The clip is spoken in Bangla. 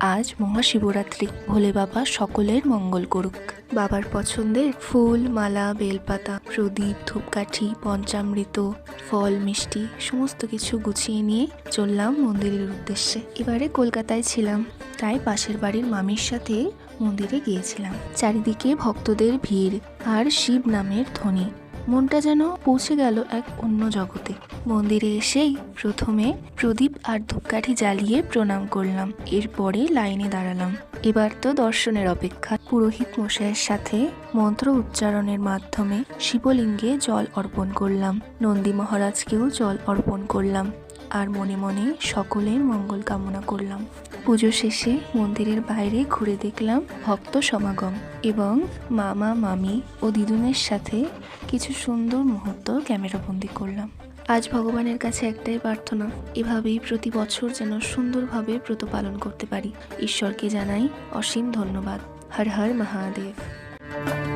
আজ মহাশিবরাত্রি। ভোলে বাবা সকলের মঙ্গল করুক। বাবার পছন্দের ফুল, মালা, বেলপাতা, প্রদীপ, ধূপকাঠি, পঞ্চামৃত, ফল, মিষ্টি সমস্ত কিছু গুছিয়ে নিয়ে চললাম মন্দিরের উদ্দেশ্যে। এবারে কলকাতায় ছিলাম, তাই পাশের বাড়ির মামির সাথে মন্দিরে গিয়েছিলাম। চারিদিকে ভক্তদের ভিড় আর শিব নামের ধ্বনি। মনটা যেন পৌঁছে গেল এক অন্য জগতে। মন্দিরে এসেই প্রথমে প্রদীপ আর ধূপকাঠি জ্বালিয়ে প্রণাম করলাম। এরপরে লাইনে দাঁড়ালাম। এবার তো দর্শনের অপেক্ষা। পুরোহিত মশাইয়ের সাথে মন্ত্র উচ্চারণের মাধ্যমে শিবলিঙ্গে জল অর্পণ করলাম। নন্দী মহারাজকেও জল অর্পণ করলাম আর মনে মনে সকলের মঙ্গল কামনা করলাম। পুজো শেষে মন্দিরের বাইরে ঘুরে দেখলাম ভক্ত সমাগম এবং মামা, মামি ও দিদুনের সাথে কিছু সুন্দর মুহূর্ত ক্যামেরাবন্দি করলাম। আজ ভগবানের কাছে একটাই প্রার্থনা, এভাবেই প্রতি বছর যেন সুন্দরভাবে ব্রত পালন করতে পারি। ঈশ্বরকে জানাই অসীম ধন্যবাদ। হর হর মহাদেব।